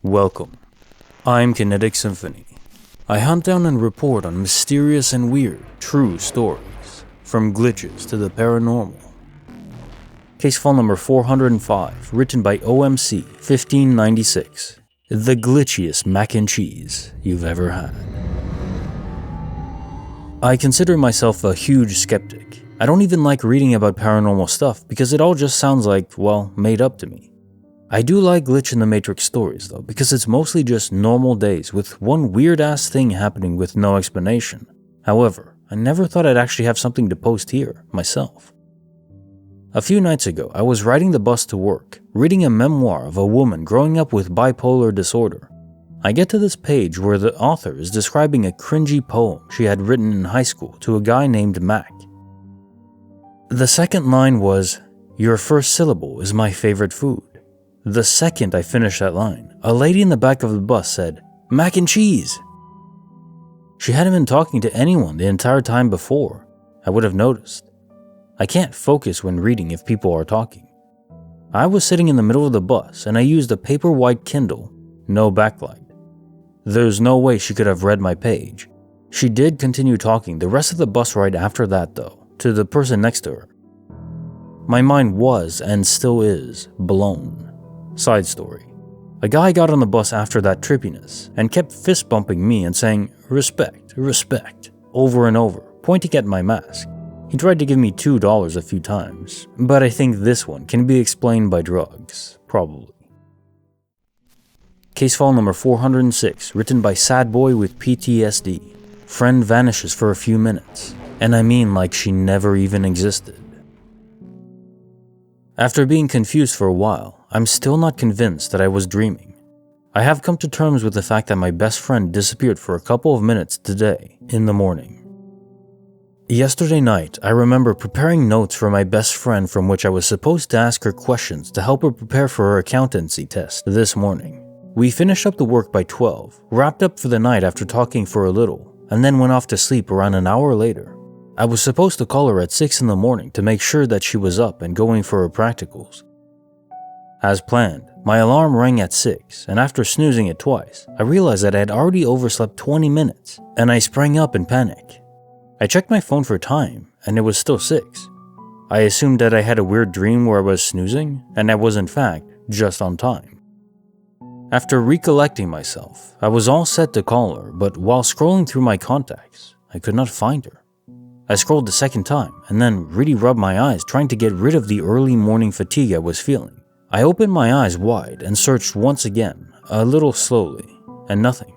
Welcome. I'm Kinetic Symphony. I hunt down and report on mysterious and weird, true stories, from glitches to the paranormal. Case file number 405, written by OMC 1596. The glitchiest mac and cheese you've ever had. I consider myself a huge skeptic. I don't even like reading about paranormal stuff because it all just sounds like, well, made up to me. I do like Glitch in the Matrix stories though, because it's mostly just normal days with one weird-ass thing happening with no explanation. However, I never thought I'd actually have something to post here, myself. A few nights ago, I was riding the bus to work, reading a memoir of a woman growing up with bipolar disorder. I get to this page where the author is describing a cringy poem she had written in high school to a guy named Mac. The second line was, "Your first syllable is my favorite food." The second I finished that line, a lady in the back of the bus said, "Mac and cheese." She hadn't been talking to anyone the entire time before. I would have noticed. I can't focus when reading if people are talking. I was sitting in the middle of the bus and I used a paper white Kindle, no backlight. There's no way she could have read my page. She did continue talking the rest of the bus ride after that though, to the person next to her. My mind was, and still is, blown. Side story. A guy got on the bus after that trippiness and kept fist bumping me and saying, "Respect, respect," over and over, pointing at my mask. He tried to give me $2 a few times, but I think this one can be explained by drugs, probably. Case file number 406, written by sadboiwithptsd. Friend vanishes for a few minutes, and I mean like she never even existed. After being confused for a while, I'm still not convinced that I was dreaming. I have come to terms with the fact that my best friend disappeared for a couple of minutes today, in the morning. Yesterday night, I remember preparing notes for my best friend from which I was supposed to ask her questions to help her prepare for her accountancy test this morning. We finished up the work by 12, wrapped up for the night after talking for a little, and then went off to sleep around an hour later. I was supposed to call her at 6 in the morning to make sure that she was up and going for her practicals. As planned, my alarm rang at 6, and after snoozing it twice, I realized that I had already overslept 20 minutes, and I sprang up in panic. I checked my phone for time, and it was still 6. I assumed that I had a weird dream where I was snoozing, and I was in fact just on time. After recollecting myself, I was all set to call her, but while scrolling through my contacts, I could not find her. I scrolled the second time, and then really rubbed my eyes trying to get rid of the early morning fatigue I was feeling. I opened my eyes wide and searched once again, a little slowly, and nothing.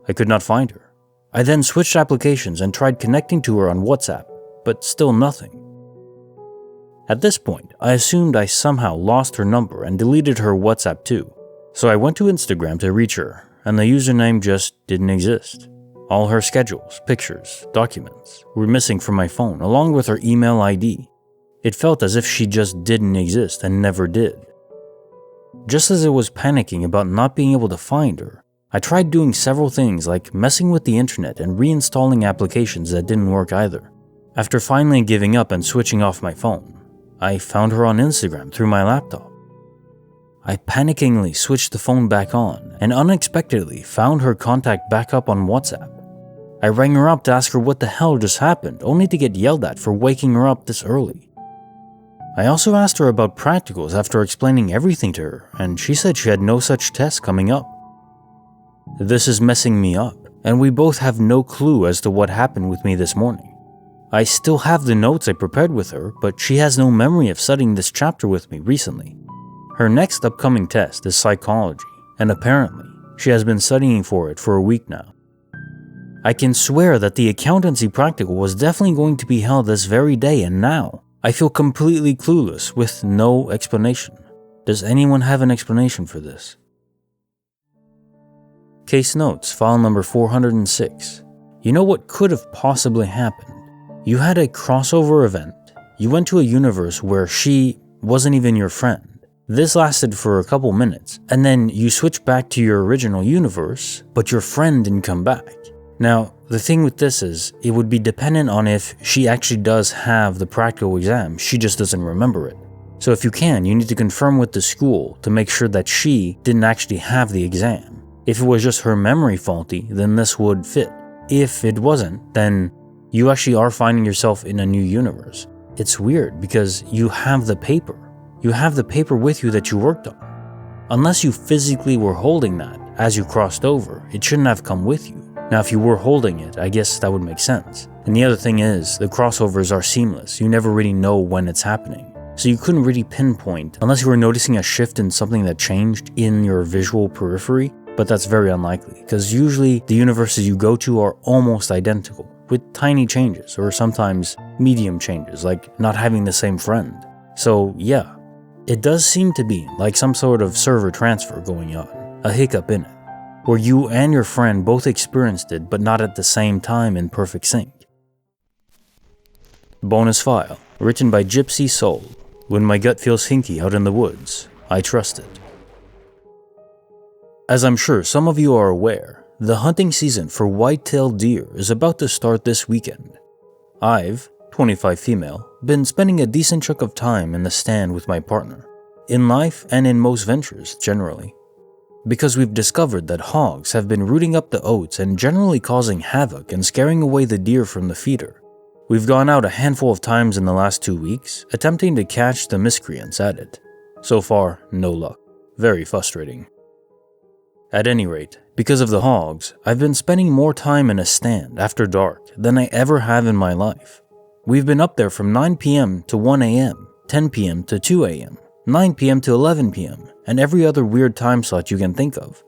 I could not find her. I then switched applications and tried connecting to her on WhatsApp, but still nothing. At this point, I assumed I somehow lost her number and deleted her WhatsApp too, so I went to Instagram to reach her, and the username just didn't exist. All her schedules, pictures, documents were missing from my phone, along with her email ID. It felt as if she just didn't exist and never did. Just as I was panicking about not being able to find her, I tried doing several things like messing with the internet and reinstalling applications that didn't work either. After finally giving up and switching off my phone, I found her on Instagram through my laptop. I panickingly switched the phone back on and unexpectedly found her contact back up on WhatsApp. I rang her up to ask her what the hell just happened, only to get yelled at for waking her up this early. I also asked her about practicals after explaining everything to her, and she said she had no such tests coming up. This is messing me up, and we both have no clue as to what happened with me this morning. I still have the notes I prepared with her, but she has no memory of studying this chapter with me recently. Her next upcoming test is psychology, and apparently, she has been studying for it for a week now. I can swear that the accountancy practical was definitely going to be held this very day, and now I feel completely clueless with no explanation. Does anyone have an explanation for this? Case notes, file number 406. You know what could have possibly happened? You had a crossover event. You went to a universe where she wasn't even your friend. This lasted for a couple minutes, and then you switched back to your original universe, but your friend didn't come back. Now, the thing with this is, it would be dependent on if she actually does have the practical exam, she just doesn't remember it. So if you can, you need to confirm with the school to make sure that she didn't actually have the exam. If it was just her memory faulty, then this would fit. If it wasn't, then you actually are finding yourself in a new universe. It's weird because you have the paper. You have the paper with you that you worked on. Unless you physically were holding that as you crossed over, it shouldn't have come with you. Now, if you were holding it, I guess that would make sense. And the other thing is, the crossovers are seamless. You never really know when it's happening. So you couldn't really pinpoint unless you were noticing a shift in something that changed in your visual periphery, but that's very unlikely because usually the universes you go to are almost identical with tiny changes or sometimes medium changes like not having the same friend. So yeah, it does seem to be like some sort of server transfer going on, a hiccup in it, where you and your friend both experienced it but not at the same time in perfect sync. Bonus file, written by gypseysol. When my gut feels hinky out in the woods, I trust it. As I'm sure some of you are aware, the hunting season for white-tailed deer is about to start this weekend. I've, 25 female, been spending a decent chunk of time in the stand with my partner, in life and in most ventures generally, because we've discovered that hogs have been rooting up the oats and generally causing havoc and scaring away the deer from the feeder. We've gone out a handful of times in the last 2 weeks, attempting to catch the miscreants at it. So far, no luck. Very frustrating. At any rate, because of the hogs, I've been spending more time in a stand after dark than I ever have in my life. We've been up there from 9 p.m. to 1 a.m., 10 p.m. to 2 a.m., 9 p.m. to 11 p.m., and every other weird time slot you can think of.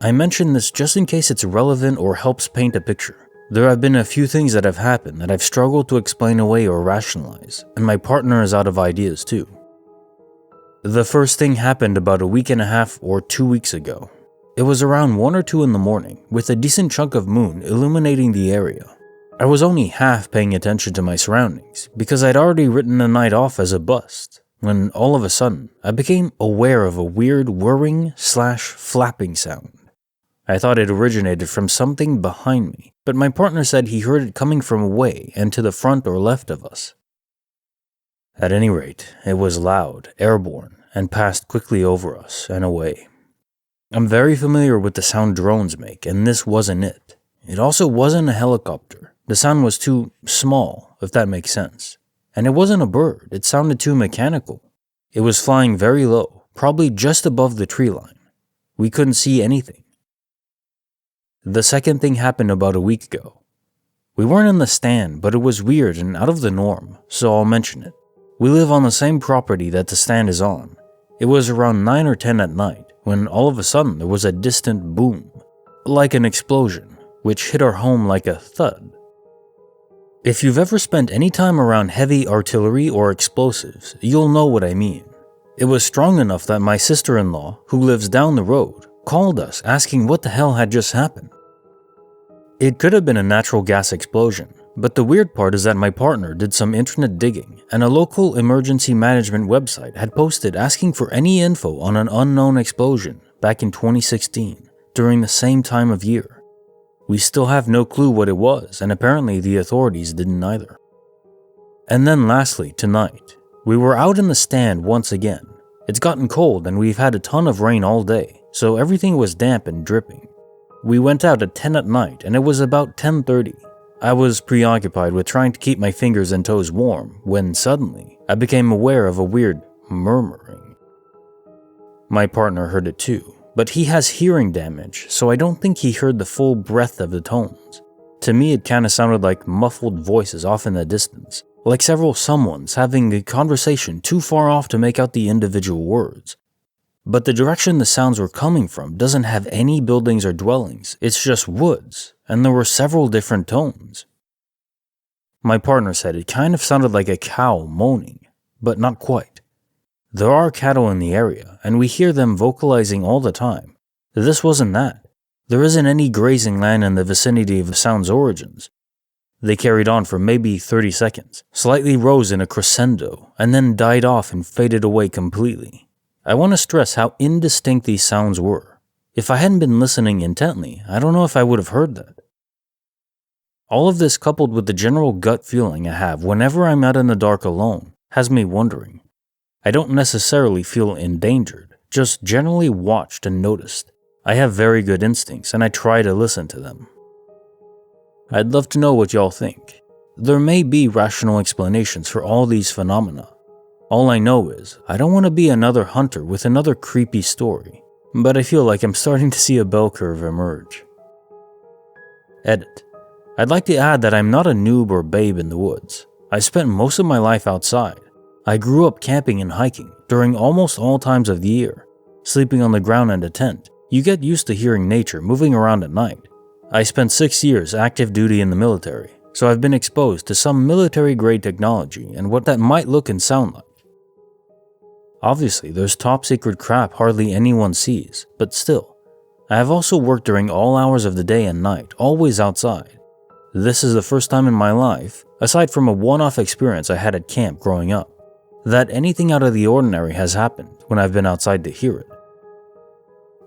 I mention this just in case it's relevant or helps paint a picture. There have been a few things that have happened that I've struggled to explain away or rationalize, and my partner is out of ideas too. The first thing happened about a week and a half or 2 weeks ago. It was around 1 or 2 in the morning, with a decent chunk of moon illuminating the area. I was only half paying attention to my surroundings, because I'd already written the night off as a bust, when all of a sudden, I became aware of a weird whirring/flapping sound. I thought it originated from something behind me, but my partner said he heard it coming from away and to the front or left of us. At any rate, it was loud, airborne, and passed quickly over us and away. I'm very familiar with the sound drones make, and this wasn't it. It also wasn't a helicopter. The sound was too small, if that makes sense. And it wasn't a bird, it sounded too mechanical. It was flying very low, probably just above the tree line. We couldn't see anything. The second thing happened about a week ago. We weren't in the stand, but it was weird and out of the norm, so I'll mention it. We live on the same property that the stand is on. It was around 9 or 10 at night, when all of a sudden there was a distant boom, like an explosion, which hit our home like a thud. If you've ever spent any time around heavy artillery or explosives, you'll know what I mean. It was strong enough that my sister-in-law, who lives down the road, called us asking what the hell had just happened. It could have been a natural gas explosion, but the weird part is that my partner did some internet digging and a local emergency management website had posted asking for any info on an unknown explosion back in 2016 during the same time of year. We still have no clue what it was, and apparently the authorities didn't either. And then lastly, tonight, we were out in the stand once again. It's gotten cold and we've had a ton of rain all day, so everything was damp and dripping. We went out at 10 at night and it was about 10:30. I was preoccupied with trying to keep my fingers and toes warm when suddenly I became aware of a weird murmuring. My partner heard it too, but he has hearing damage, so I don't think he heard the full breadth of the tones. To me, it kinda sounded like muffled voices off in the distance, like several someones having a conversation too far off to make out the individual words. But the direction the sounds were coming from doesn't have any buildings or dwellings, it's just woods, and there were several different tones. My partner said it kind of sounded like a cow moaning, but not quite. There are cattle in the area, and we hear them vocalizing all the time. This wasn't that. There isn't any grazing land in the vicinity of the sound's origins. They carried on for maybe 30 seconds, slightly rose in a crescendo, and then died off and faded away completely. I want to stress how indistinct these sounds were. If I hadn't been listening intently, I don't know if I would have heard that. All of this coupled with the general gut feeling I have whenever I'm out in the dark alone has me wondering, I don't necessarily feel endangered, just generally watched and noticed. I have very good instincts and I try to listen to them. I'd love to know what y'all think. There may be rational explanations for all these phenomena. All I know is, I don't want to be another hunter with another creepy story, but I feel like I'm starting to see a bell curve emerge. Edit. I'd like to add that I'm not a noob or babe in the woods. I spent most of my life outside. I grew up camping and hiking during almost all times of the year. Sleeping on the ground in a tent, you get used to hearing nature moving around at night. I spent 6 years active duty in the military, so I've been exposed to some military-grade technology and what that might look and sound like. Obviously, there's top-secret crap hardly anyone sees, but still. I have also worked during all hours of the day and night, always outside. This is the first time in my life, aside from a one-off experience I had at camp growing up, that anything out of the ordinary has happened when I've been outside to hear it.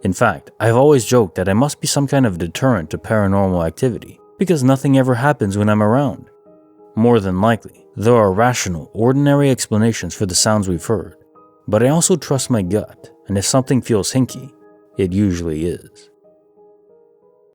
In fact, I've always joked that I must be some kind of deterrent to paranormal activity, because nothing ever happens when I'm around. More than likely, there are rational, ordinary explanations for the sounds we've heard. But I also trust my gut, and if something feels hinky, it usually is.